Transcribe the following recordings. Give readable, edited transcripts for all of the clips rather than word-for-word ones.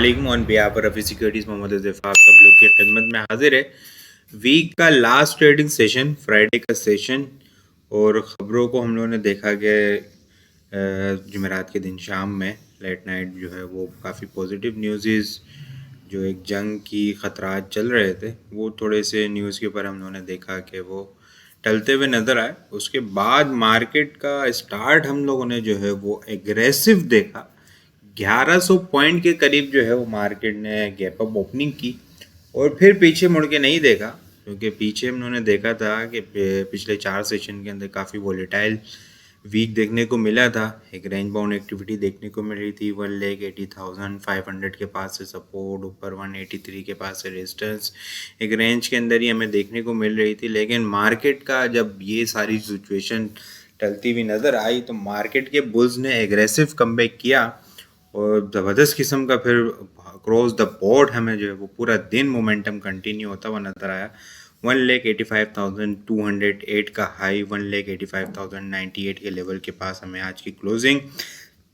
वालेकुम on behalf of Rafi securities Mohammad Zafar आप सब लोग की खिदमत में हाजिर है। वीक का लास्ट ट्रेडिंग सेशन फ्राइडे का सेशन और ख़बरों को हम लोगों ने देखा कि जुमेरात के दिन शाम में लेट नाइट जो है वो काफ़ी पॉजिटिव न्यूज़ जो एक जंग की ख़तरात चल रहे थे वो थोड़े से न्यूज़ के ऊपर हम लोगों ने देखा कि वो टलते हुए नज़र आए। उसके बाद मार्केट का स्टार्ट हम लोगों ने जो है वो एग्रेसिव देखा। 1100 पॉइंट के करीब जो है वो मार्केट ने गैप अप ओपनिंग की और फिर पीछे मुड़ के नहीं देखा, क्योंकि पीछे उन्होंने देखा था कि पिछले 4 सेशन के अंदर काफ़ी वॉलेटाइल वीक देखने को मिला था। एक रेंज बाउंड एक्टिविटी देखने को मिल रही थी 1,80,500 के पास से सपोर्ट, ऊपर 183 के पास से रेजिस्टेंस एक रेंज के अंदर ही हमें देखने को मिल रही थी। लेकिन मार्केट का जब ये सारी सिचुएशन टलती हुई नज़र आई तो मार्केट के बुल्स ने एग्रेसिव कमबैक किया और ज़बरदस्त किस्म का फिर क्रॉस द बोर्ड हमें जो है वो पूरा दिन मोमेंटम कंटिन्यू होता हुआ नज़र आया। 1,85,208 का हाई 1,85,098 के लेवल के पास हमें आज की क्लोजिंग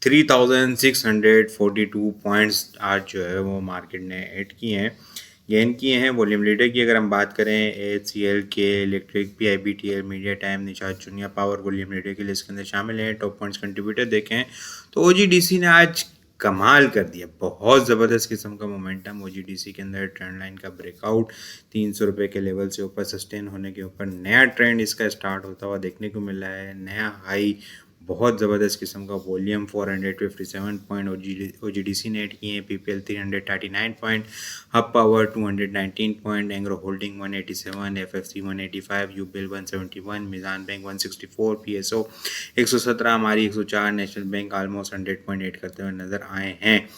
3,642 पॉइंट्स आज जो है वो मार्केट ने ऐड किए हैं, गेन किए हैं। वॉल्यूम लीडर की अगर हम बात करें AHCL के electric PIBTL media time Nishat Chunian power volume leader के लिस्ट के अंदर शामिल हैं। टॉप पॉइंट्स कंट्रीब्यूटर देखें तो OGDC ने आज कमाल कर दिया, बहुत ज़बरदस्त किस्म का मोमेंटम OGDC के अंदर। ट्रेंड लाइन का ब्रेकआउट 300 रुपये के लेवल से ऊपर सस्टेन होने के ऊपर नया ट्रेंड इसका स्टार्ट होता हुआ देखने को मिला है। नया हाई, बहुत ज़बरदस्त किस्म का वॉल्यूम 457 पॉइंट OGDC ने ऐड किए हैं। PPL 339 point, Hub power 219 point, Engro holding 187, FFC 185, यूबिल 171, मिजान बैंक 164, PSO 117, हमारी 104, नेशनल बैंक ऑलमोस्ट 100.8 करते हुए नज़र आए हैं।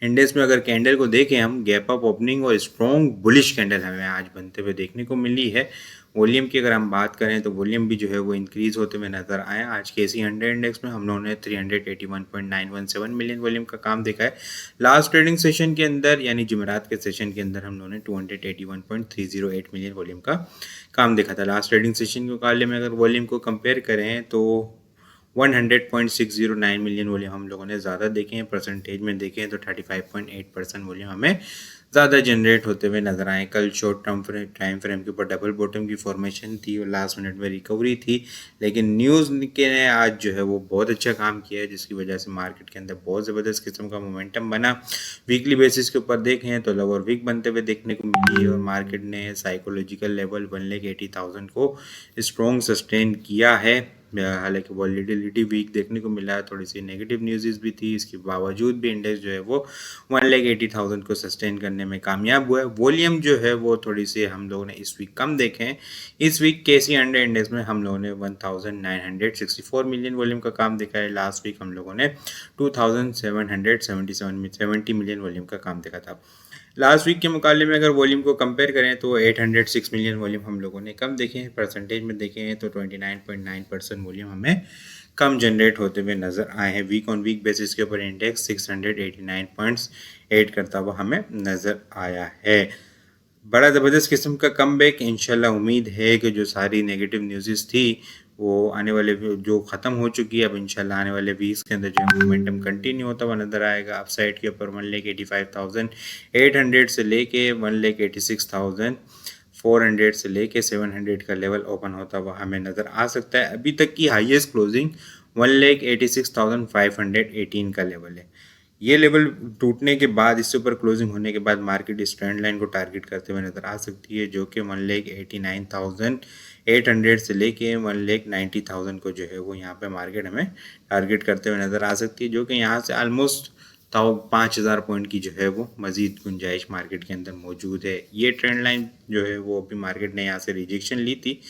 इंडेक्स में अगर कैंडल को देखें हम, गैप अप ओपनिंग और स्ट्रॉन्ग बुलिश कैंडल हमें आज बनते हुए देखने को मिली है। वॉल्यूम की अगर हम बात करें तो वॉल्यूम भी जो है वो इंक्रीज़ होते हुए नज़र आए। आज के KC 100 इंडेक्स में हम लोगों ने 381.917 मिलियन वॉल्यूम का काम देखा है। लास्ट ट्रेडिंग सेशन के अंदर यानी जुमेरात के सेशन के अंदर हम लोगों ने 281.308 मिलियन वॉल्यूम का काम देखा था। लास्ट ट्रेडिंग सेशन के मुकाबले में अगर वॉल्यूम को कंपेयर करें तो 100.609 मिलियन वॉल्यूम हम लोगों ने ज़्यादा देखे हैं। परसेंटेज में देखें तो 35.8% वॉल्यूम हमें ज़्यादा जनरेट होते हुए नज़र आए। कल शॉर्ट टर्म टाइम फ्रेम के ऊपर डबल बॉटम की फॉर्मेशन थी और लास्ट मिनट में रिकवरी थी, लेकिन न्यूज़ के ने आज जो है वो बहुत अच्छा काम किया है, जिसकी वजह से मार्केट के अंदर बहुत ज़बरदस्त किस्म का मोमेंटम बना। वीकली बेसिस के ऊपर देखें तो लोअर वीक बनते हुए देखने को मिली और मार्केट ने साइकोलॉजिकल लेवल 1,80,000 को स्ट्रॉन्ग सस्टेन किया है। हालांकि वॉलीटिलिटी वीक देखने को मिला है, थोड़ी सी नेगेटिव न्यूज़ भी थी, इसके बावजूद भी इंडेक्स जो है वो 1,80,000 को सस्टेन करने में कामयाब हुआ है। वॉल्यूम जो है वो थोड़ी सी हम लोगों ने इस वीक कम देखे हैं। इस वीक KC 100 इंडेक्स में हम लोगों ने 1,964 मिलियन वॉल्यूम का काम देखा है। लास्ट वीक हम लोगों ने 2,770 मिलियन वॉल्यूम का काम देखा था। लास्ट वीक के मुकाबले में अगर वॉल्यूम को कंपेयर करें तो 806 मिलियन वॉल्यूम हम लोगों ने कम देखे हैं। परसेंटेज में देखें तो 29.9% वॉल्यूम हमें कम जनरेट होते हुए नज़र आए हैं। वीक ऑन वीक बेसिस के ऊपर इंडेक्स 689 पॉइंट्स ऐड करता हुआ हमें नज़र आया है। बड़ा ज़बरदस्त किस्म का कमबैक। इंशाल्लाह उम्मीद है कि जो सारी नेगेटिव न्यूज़ थी वो आने वाले जो ख़त्म हो चुकी है, अब इंशाल्लाह आने वाले वीक्स के अंदर जो मोमेंटम कंटिन्यू होता हुआ नज़र आएगा। अपसाइड के ऊपर 1,85,800 से लेके 1,86,400 से लेके 700 का लेवल ओपन होता हुआ हमें नज़र आ सकता है। अभी तक की हाईएस्ट क्लोजिंग 1,86,518 का लेवल है। ये लेवल टूटने के बाद, इससे ऊपर क्लोजिंग होने के बाद मार्केट इस ट्रेंड लाइन को टारगेट करते हुए नज़र आ सकती है, जो कि 1,89,800 से लेके 1,90,000 को जो है वो यहाँ पे मार्केट हमें टारगेट करते हुए नज़र आ सकती है, जो कि यहाँ से ऑलमोस्ट 5,000 पॉइंट की जो है वो मज़ीद गुंजाइश मार्केट के अंदर मौजूद है। ये ट्रेंड लाइन जो है वो अभी मार्केट ने यहाँ से रिजेक्शन ली थी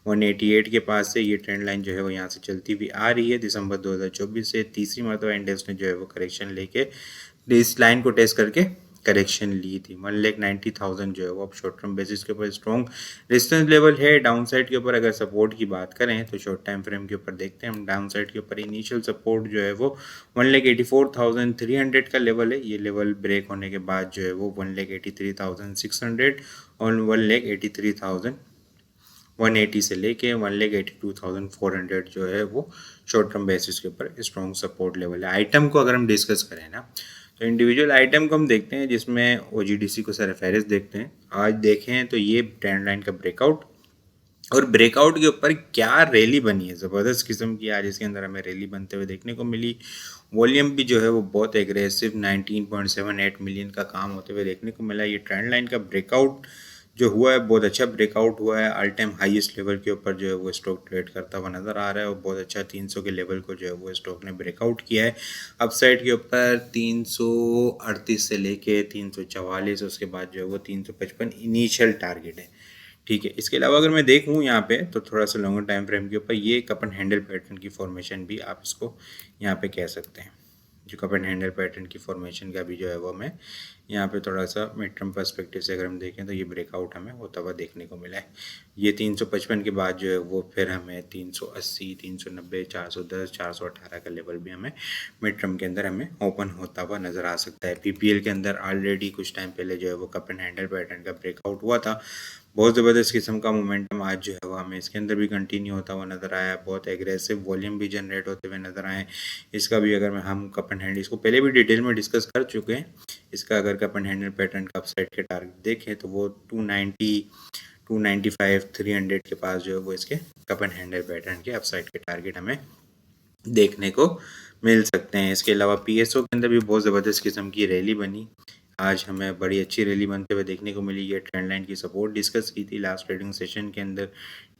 188 के पास से। ये ट्रेंड लाइन जो है वो यहाँ से चलती हुई आ रही है। दिसंबर 2024 से तीसरी मरतबा इंडेक्स ने जो है वो करेक्शन लेके इस लाइन को टेस्ट करके करेक्शन ली थी। 1,90,000 जो है वो अब शॉर्ट टर्म बेसिस के ऊपर स्ट्रॉन्ग रेजिस्टेंस लेवल है। डाउन साइड के ऊपर अगर सपोर्ट की बात करें तो शॉर्ट टाइम फ्रेम के ऊपर देखते हैं हम, डाउन साइड के ऊपर इनिशियल सपोर्ट जो है वो 1,84,300 का लेवल है। ये लेवल ब्रेक होने के बाद जो है वो 1,83,600 और 1,83,180 से लेके 1,82,400 जो है वो शॉर्ट टर्म बेसिस के ऊपर स्ट्रॉन्ग सपोर्ट लेवल है। आइटम को अगर हम डिस्कस करें ना तो इंडिविजुअल आइटम को हम देखते हैं जिसमें ओजीडीसी को सर फेरिस देखते हैं। आज देखें तो ये ट्रेंड लाइन का ब्रेकआउट, और ब्रेकआउट के ऊपर क्या रैली बनी है, ज़बरदस्त किस्म की आज इसके अंदर हमें रैली बनते हुए देखने को मिली। वॉल्यूम भी जो है वो बहुत एग्रेसिव 19.78 मिलियन का काम होते हुए देखने को मिला। ये ट्रेंड लाइन का ब्रेकआउट जो हुआ है बहुत अच्छा ब्रेकआउट हुआ है। ऑल टाइम हाईएस्ट लेवल के ऊपर जो है वो स्टॉक ट्रेड करता हुआ नज़र आ रहा है और बहुत अच्छा 300 के लेवल को जो है वो स्टॉक ने ब्रेकआउट किया है। अपसाइड के ऊपर 338 से लेके 344, उसके बाद जो है वो 355 इनिशियल टारगेट है। ठीक है, इसके अलावा अगर मैं देखूँ यहाँ पे तो थोड़ा सा लॉन्गर टाइम फ्रेम के ऊपर ये कप एंड हैंडल पैटर्न की फॉर्मेशन भी आप इसको यहाँ पे कह सकते हैं। जो कप एंड हैंडल पैटर्न की फॉर्मेशन का भी जो है वो हमें यहाँ पे थोड़ा सा मिड टर्म पर्सपेक्टिव से अगर हम देखें तो ये ब्रेकआउट हमें होता हुआ देखने को मिला है। ये 355 के बाद जो है वो फिर हमें 380, 390, 410, 418 का लेवल भी हमें मिड टर्म के अंदर हमें ओपन होता हुआ नज़र आ सकता है। पीपीएल के अंदर ऑलरेडी कुछ टाइम पहले जो है वो कप एंड हैंडल पैटर्न का ब्रेकआउट हुआ था। बहुत ज़बरदस्त किस्म का मोमेंटम आज जो है वो हमें इसके अंदर भी कंटिन्यू होता हुआ नज़र आया। बहुत एग्रेसिव वॉल्यूम भी जनरेट होते हुए नज़र आए। इसका भी अगर हम कप एंड हैंडल, इसको पहले भी डिटेल में डिस्कस कर चुके हैं। इसका अगर कप एंड हैंडल पैटर्न का अपसाइड के टारगेट देखें तो वो 290, 295, 300 के पास जो है वो इसके कप एंड हैंडल पैटर्न के अपसाइड के टारगेट हमें देखने को मिल सकते हैं। इसके अलावा पीएसओ के अंदर भी बहुत ज़बरदस्त किस्म की रैली बनी। आज हमें बड़ी अच्छी रैली बनते हुए देखने को मिली। ये ट्रेंड लाइन की सपोर्ट डिस्कस की थी लास्ट ट्रेडिंग सेशन के अंदर।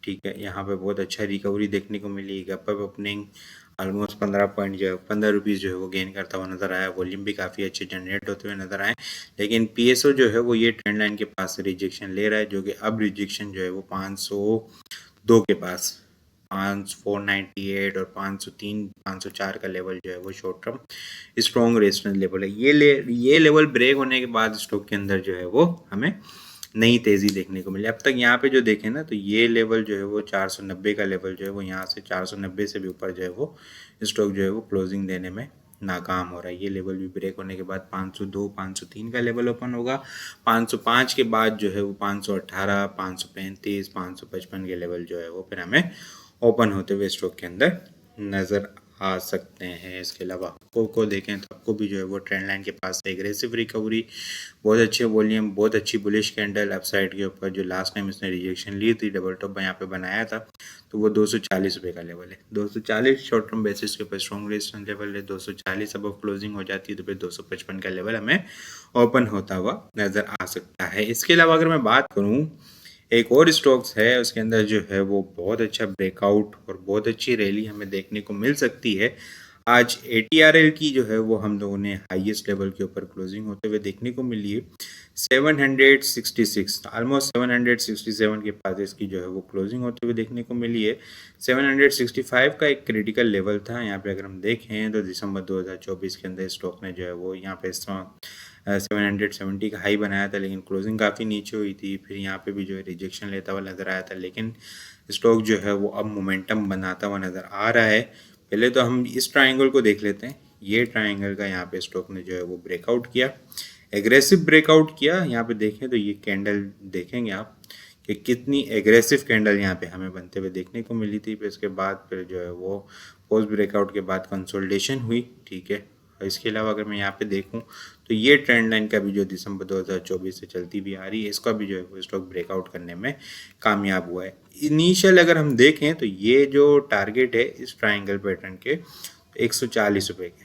ठीक है, यहाँ पे बहुत अच्छा रिकवरी देखने को मिली। गप अप ओपनिंग ऑलमोस्ट 15 पॉइंट जो है 15 रुपीज़ जो है वो गेन करता हुआ नज़र आया। वॉल्यूम भी काफ़ी अच्छे जनरेट होते हुए नज़र आए। लेकिन पीएसओ जो है वो ये ट्रेंड लाइन के पास से रिजेक्शन ले रहा है, जो कि अब रिजेक्शन जो है वो 502 के पास 498 और 503, 504 का लेवल जो है वो short term strong resistance level है। ये लेवल ब्रेक होने के बाद स्टॉक के अंदर जो है वो हमें नई तेज़ी देखने को मिली। अब तक यहाँ पे जो देखें ना तो ये लेवल जो है वो 490 का लेवल जो है वो यहाँ से 490 से भी ऊपर जो है वो स्टॉक जो है वो क्लोजिंग देने में नाकाम हो रहा है। ये लेवल भी ब्रेक होने के बाद 502, 503 का लेवल ओपन होगा। 505 के बाद जो है वो 518, 535, 555 के लेवल जो है वो फिर हमें ओपन होते हुए स्टॉक के अंदर नज़र आ सकते हैं। इसके अलावा आपको को देखें तो आपको भी जो है वो ट्रेंड लाइन के पास से एग्रेसिव रिकवरी, बहुत अच्छे वॉल्यूम, बहुत अच्छी बुलिश कैंडल अपसाइड के ऊपर। जो लास्ट टाइम इसने रिजेक्शन ली थी, डबल टॉप यहाँ पे बनाया था, तो वो 240 रुपये का लेवल है। 240 शॉर्ट टर्म बेसिस के ऊपर स्ट्रॉन्ग रेजिस्टेंस लेवल है। 240 अब क्लोजिंग हो जाती है तो फिर 255 का लेवल हमें ओपन होता हुआ नज़र आ सकता है। इसके अलावा अगर मैं बात करूँ एक और स्टॉक्स है, उसके अंदर जो है वो बहुत अच्छा ब्रेकआउट और बहुत अच्छी रैली हमें देखने को मिल सकती है। आज ATRL की जो है वो हम लोगों ने हाईएस्ट लेवल के ऊपर क्लोजिंग होते हुए देखने को मिली है 766, ऑलमोस्ट 767 के पास इसकी जो है वो क्लोजिंग होते हुए देखने को मिली है। 765 का एक क्रिटिकल लेवल था। यहाँ पे अगर हम देखें तो दिसंबर 2024 के अंदर स्टॉक ने जो है वो यहाँ पे 770 का हाई बनाया था, लेकिन क्लोजिंग काफ़ी नीचे हुई थी। फिर यहाँ पे भी जो है रिजेक्शन लेता हुआ नज़र आया था, लेकिन स्टॉक जो है वो अब मोमेंटम बनाता हुआ नज़र आ रहा है। पहले तो हम इस ट्राइंगल को देख लेते हैं। ये ट्राइंगल का यहाँ पे स्टॉक ने जो है वो ब्रेकआउट किया, एग्रेसिव ब्रेकआउट किया। यहाँ पे देखें तो ये कैंडल देखेंगे आप कि कितनी एग्रेसिव कैंडल यहाँ पे हमें बनते हुए देखने को मिली थी। फिर इसके बाद फिर जो है वो पोस्ट ब्रेकआउट के बाद कंसोलिडेशन हुई। ठीक है, और इसके अलावा अगर मैं यहाँ पे देखूँ तो ये ट्रेंड लाइन का भी जो दिसंबर 2024 से चलती भी आ रही है, इसका भी जो है वो स्टॉक ब्रेकआउट करने में कामयाब हुआ है। इनिशियल अगर हम देखें तो ये जो टारगेट है इस ट्राइंगल पैटर्न के 140 रुपये के,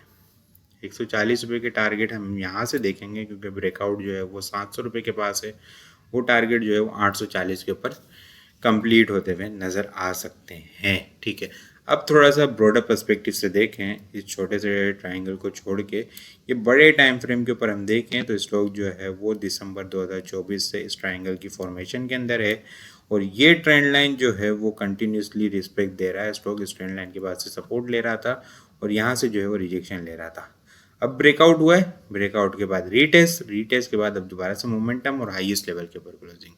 140 रुपये के टारगेट हम यहाँ से देखेंगे, क्योंकि ब्रेकआउट जो है वो 700 रुपये के पास है। वो टारगेट जो है वो 840 के ऊपर कंप्लीट होते हुए नज़र आ सकते हैं। ठीक है, अब थोड़ा सा ब्रॉडर पर्सपेक्टिव से देखें, इस छोटे से ट्राइंगल को छोड़ के ये बड़े टाइम फ्रेम के ऊपर हम देखें तो स्टॉक जो है वो दिसंबर 2024 से इस ट्राइंगल की फॉर्मेशन के अंदर है, और ये ट्रेंड लाइन जो है वो कंटिन्यूसली रिस्पेक्ट दे रहा है। स्टॉक इस ट्रेंड लाइन के बाद से सपोर्ट ले रहा था और यहाँ से जो है वो रिजेक्शन ले रहा था। अब ब्रेकआउट हुआ है, ब्रेकआउट के बाद रीटेस्ट के बाद अब दोबारा से मोमेंटम और हाईएस्ट लेवल के ऊपर क्लोजिंग।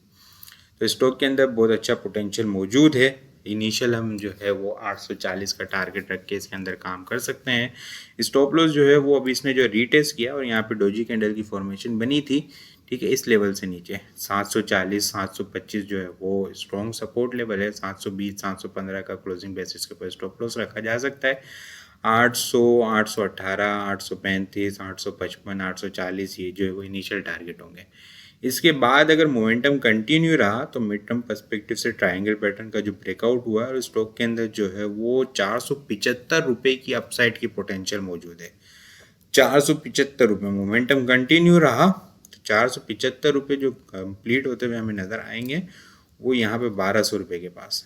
तो स्टॉक के अंदर बहुत अच्छा पोटेंशियल मौजूद है। इनिशियल हम जो है वो 840 का टारगेट रख के इसके अंदर काम कर सकते हैं। स्टॉप लॉस जो है वो अभी इसने जो रीटेस्ट किया और यहाँ पे डोजी कैंडल की फॉर्मेशन बनी थी। ठीक है, इस लेवल से नीचे 740, 725 जो है वो स्ट्रॉन्ग सपोर्ट लेवल है। 720, 715 का क्लोजिंग बेसिस के ऊपर स्टॉप लॉस रखा जा सकता है। 800, 818, 835, 855, 840 ये जो है वो इनिशियल टारगेट होंगे। इसके बाद अगर मोमेंटम कंटिन्यू रहा तो मिड टर्म पर्सपेक्टिव से ट्रायंगल पैटर्न का जो ब्रेकआउट हुआ है और स्टॉक के अंदर जो है वो 475 रुपये की अपसाइड की पोटेंशियल मौजूद है। 475 रुपये मोमेंटम कंटिन्यू रहा तो 475 रुपये जो कंप्लीट होते हुए हमें नज़र आएंगे वो यहाँ पे 1200 रुपये के पास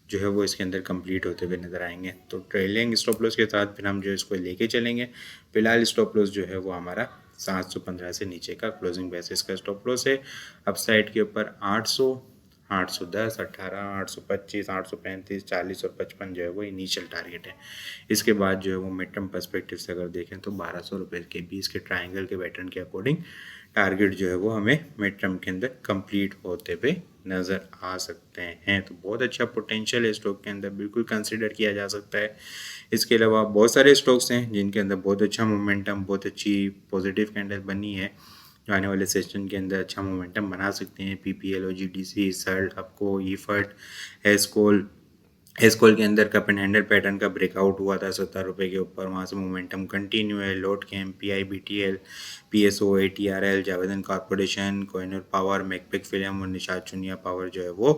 जो है वो इसके अंदर कंप्लीट होते हुए नज़र आएंगे। तो ट्रेलिंग स्टॉप लॉस के साथ फिर हम जो इसको लेके चलेंगे। फिलहाल स्टॉप लॉस जो है वो हमारा 715 से नीचे का क्लोजिंग बेसिस का स्टॉप लॉस है। अपसाइड के ऊपर 800, 810, 18, 825, 835, 40 और 55 जो है वो इनिशियल टारगेट है। इसके बाद जो है वो मिड टर्म पर्सपेक्टिव से अगर देखें तो 1200 रुपये के बीच के ट्राइंगल के पैटर्न के अकॉर्डिंग टारगेट जो है वो हमें मिड टर्म के अंदर कंप्लीट होते हुए नज़र आ सकते हैं। तो बहुत अच्छा पोटेंशियल है स्टॉक के अंदर, बिल्कुल कंसिडर किया जा सकता है। इसके अलावा बहुत सारे स्टॉक्स हैं जिनके अंदर बहुत अच्छा मोमेंटम, बहुत अच्छी पॉजिटिव कैंडल बनी है जो आने वाले सेशन के अंदर अच्छा मोमेंटम बना सकते हैं। PPL, OGDC, सर्ट, आपको ईफर्ट, एसकोल के अंदर कप एंड हैंडल पैटर्न का ब्रेकआउट हुआ था 70 रुपये के ऊपर, वहाँ से मोमेंटम कंटिन्यू है। लोड कैम, PIBTL, PSO, ATRL, Javedan corporation, Kohinoor power, मैकपिक फिल्म और निषाद चुनिया पावर जो है वो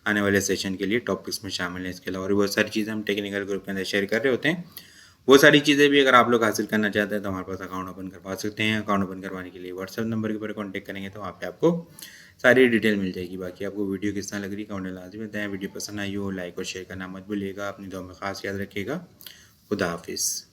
आने वाले सेशन के लिए टॉपिक्स में शामिल है। इसके अलावा और बहुत सारी चीज़ें हम टेक्निकल ग्रुप के अंदर शेयर कर रहे होते हैं। वो सारी चीज़ें भी अगर आप लोग हासिल करना चाहते हैं तो हमारे पास अकाउंट ओपन करवा सकते हैं। अकाउंट ओपन करवाने के लिए व्हाट्सएप नंबर के ऊपर कॉन्टैक्ट करेंगे तो वहाँ पे आपको सारी डिटेल मिल जाएगी। बाकी आपको वीडियो किस तरह लग रही कमेंट में लाजमी बताएं। वीडियो पसंद आई हो लाइक और शेयर करना मत भूलिएगा। अपनी दुआ में ख़ास याद रखिएगा। खुदा हाफिज़।